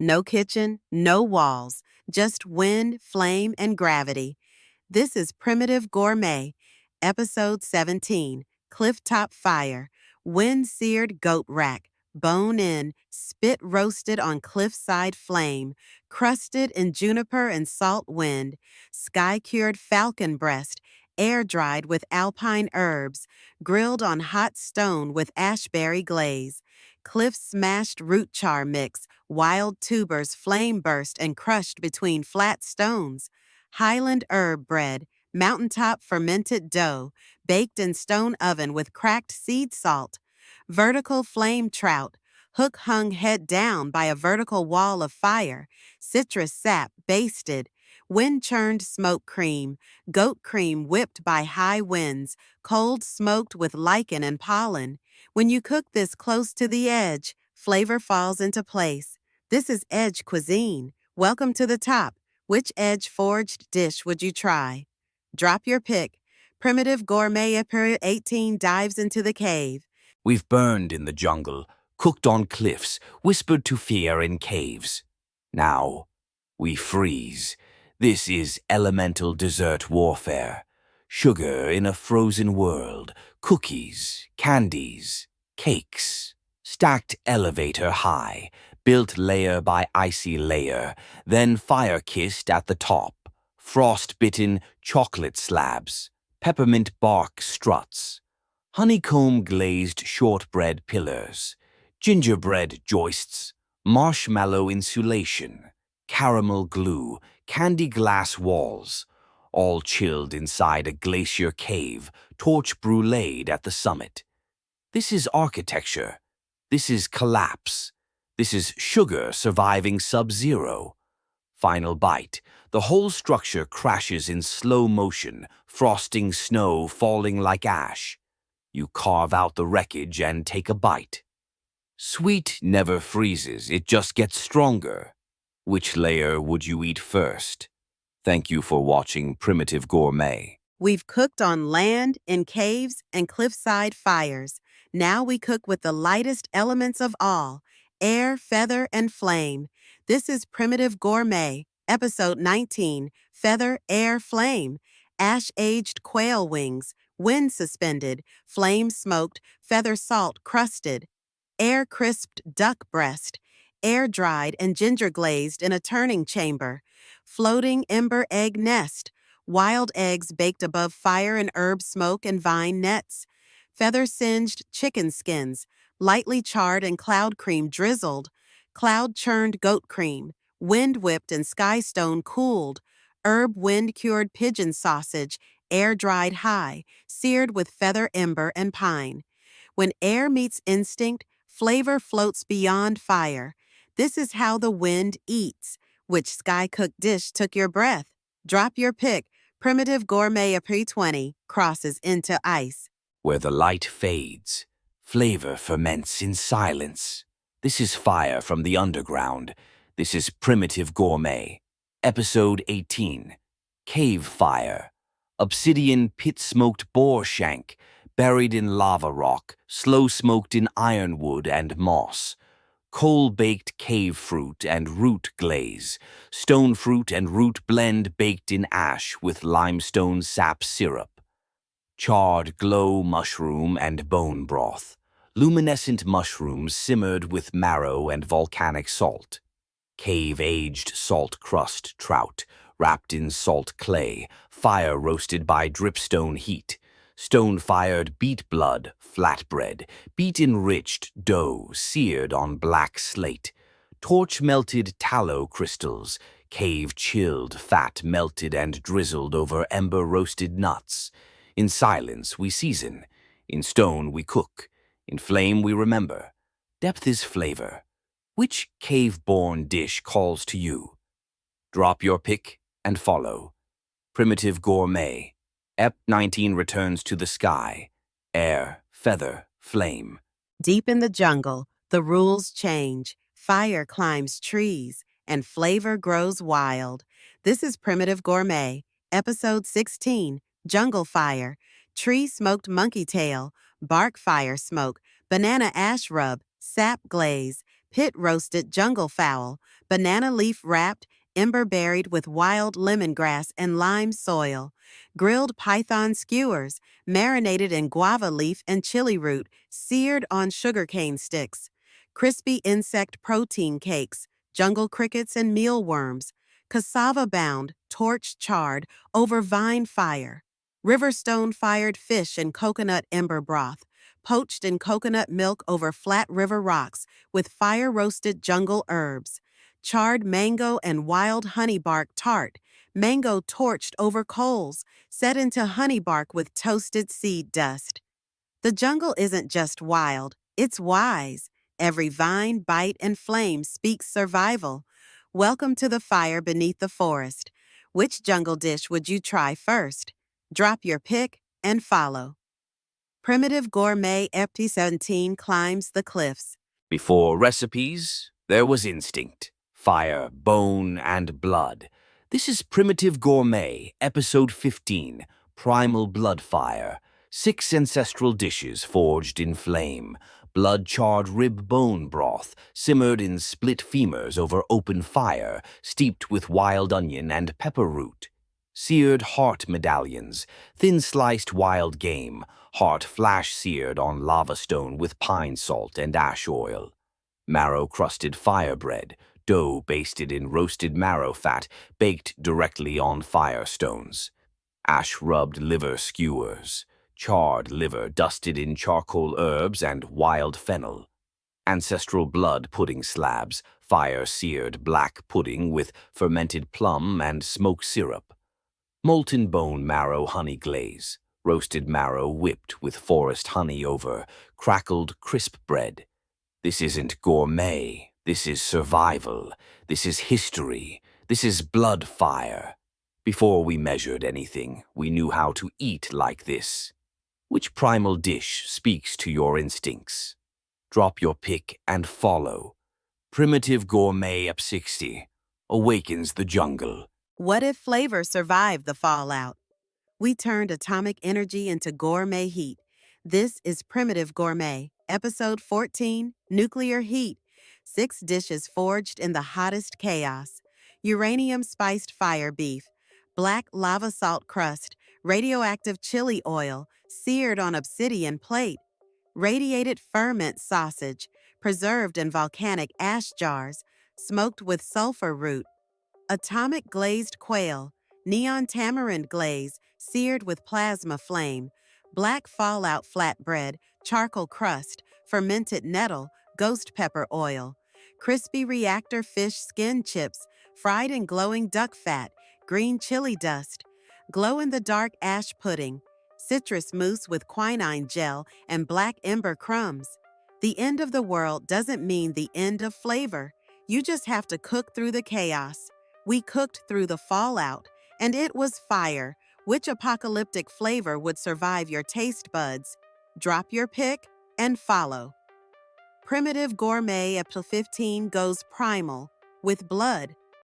No kitchen, no walls, just wind, flame, and gravity. This is Primitive Gourmet, Episode 17, Clifftop Fire, Wind-seared goat rack, bone-in, spit roasted on cliffside flame, crusted in juniper and salt wind, sky-cured falcon breast, air-dried with alpine herbs, grilled on hot stone with ashberry glaze, cliff-smashed root char mix, wild tubers flame burst and crushed between flat stones, Highland herb bread, mountaintop fermented dough, baked in stone oven with cracked seed salt, vertical flame trout, hook hung head down by a vertical wall of fire, citrus sap basted, wind churned smoke cream, goat cream whipped by high winds, cold smoked with lichen and pollen. When you cook this close to the edge, flavor falls into place. This is edge cuisine. Welcome to the top. Which edge-forged dish would you try? Drop your pick. Primitive Gourmet Episode 18 dives into the cave. We've burned in the jungle, cooked on cliffs, whispered to fear in caves. Now, we freeze. This is elemental dessert warfare. Sugar in a frozen world, cookies, candies, cakes. Stacked elevator high, built layer by icy layer, then fire-kissed at the top. Frost-bitten chocolate slabs, peppermint bark struts. Honeycomb-glazed shortbread pillars, gingerbread joists, marshmallow insulation, caramel glue, candy glass walls, all chilled inside a glacier cave, torch bruleed at the summit. This is architecture. This is collapse. This is sugar surviving sub-zero. Final bite. The whole structure crashes in slow motion, frosting snow falling like ash. You carve out the wreckage and take a bite. Sweet never freezes, it just gets stronger. Which layer would you eat first? Thank you for watching Primitive Gourmet. We've cooked on land, in caves, and cliffside fires. Now we cook with the lightest elements of all, air, feather, and flame. This is Primitive Gourmet, Episode 19, Feather, Air, Flame. Ash-aged quail wings, wind suspended, flame smoked, feather salt crusted. Air-crisped duck breast, air-dried and ginger-glazed in a turning chamber. Floating ember egg nest, wild eggs baked above fire and herb smoke and vine nets, feather-singed chicken skins, lightly charred and cloud cream drizzled, cloud-churned goat cream, wind-whipped and sky-stone cooled, herb wind-cured pigeon sausage, air-dried high, seared with feather ember and pine. When air meets instinct, flavor floats beyond fire. This is how the wind eats. Which sky-cooked dish took your breath? Drop your pick. Primitive Gourmet Après 20 crosses into ice. Where the light fades, flavor ferments in silence. This is fire from the underground. This is Primitive Gourmet. Episode 18. Cave Fire. Obsidian pit-smoked boar shank, buried in lava rock, slow-smoked in ironwood and moss. Coal-baked cave fruit and root glaze, stone fruit and root blend baked in ash with limestone sap syrup. Charred glow mushroom and bone broth, luminescent mushrooms simmered with marrow and volcanic salt. Cave-aged salt crust trout, wrapped in salt clay, fire-roasted by dripstone heat. Stone-fired beet blood, flatbread, beet-enriched dough seared on black slate, torch-melted tallow crystals, cave-chilled fat melted and drizzled over ember-roasted nuts. In silence we season, in stone we cook, in flame we remember. Depth is flavor. Which cave-born dish calls to you? Drop your pick and follow. Primitive Gourmet. Ep 19 returns to the sky. Air, feather, flame. Deep in the jungle, the rules change. Fire climbs trees, and flavor grows wild. This is Primitive Gourmet, Episode 16, Jungle Fire. Tree-smoked monkey tail, bark fire smoke, banana ash rub, sap glaze, pit roasted jungle fowl, banana leaf wrapped, ember berried with wild lemongrass and lime soil, grilled python skewers, marinated in guava leaf and chili root, seared on sugarcane sticks, crispy insect protein cakes, jungle crickets and mealworms, cassava bound, torch charred over vine fire, riverstone fired fish and coconut ember broth, poached in coconut milk over flat river rocks with fire-roasted jungle herbs, charred mango and wild honey bark tart, mango torched over coals, set into honey bark with toasted seed dust. The jungle isn't just wild, it's wise. Every vine, bite, and flame speaks survival. Welcome to the fire beneath the forest. Which jungle dish would you try first? Drop your pick and follow. Primitive Gourmet Epi 17 climbs the cliffs. Before recipes, there was instinct, fire, bone, and blood. This is Primitive Gourmet, Episode 15, Primal Blood Fire. 6 ancestral dishes forged in flame. Blood-charred rib bone broth, simmered in split femurs over open fire, steeped with wild onion and pepper root. Seared heart medallions, thin-sliced wild game, heart flash-seared on lava stone with pine salt and ash oil. Marrow-crusted fire bread, dough basted in roasted marrow fat, baked directly on fire stones. Ash-rubbed liver skewers, charred liver dusted in charcoal herbs and wild fennel. Ancestral blood pudding slabs, fire-seared black pudding with fermented plum and smoke syrup. Molten bone marrow honey glaze, roasted marrow whipped with forest honey over crackled crisp bread. This isn't gourmet, this is survival, this is history, this is blood fire. Before we measured anything, we knew how to eat like this. Which primal dish speaks to your instincts? Drop your pick and follow. Primitive Gourmet Up 60 awakens the jungle. What if flavor survived the fallout? We turned atomic energy into gourmet heat. This is Primitive Gourmet, Episode 14, Nuclear Heat. 6 dishes forged in the hottest chaos. Uranium-spiced fire beef, black lava salt crust, radioactive chili oil, seared on obsidian plate, radiated ferment sausage, preserved in volcanic ash jars, smoked with sulfur root, atomic glazed quail, neon tamarind glaze, seared with plasma flame, black fallout flatbread, charcoal crust, fermented nettle, ghost pepper oil, crispy reactor fish skin chips, fried in glowing duck fat, green chili dust, glow-in-the-dark ash pudding, citrus mousse with quinine gel and black ember crumbs. The end of the world doesn't mean the end of flavor. You just have to cook through the chaos. We cooked through the fallout, and it was fire. Which apocalyptic flavor would survive your taste buds? Drop your pick and follow. Primitive Gourmet Episode 15 goes primal with blood.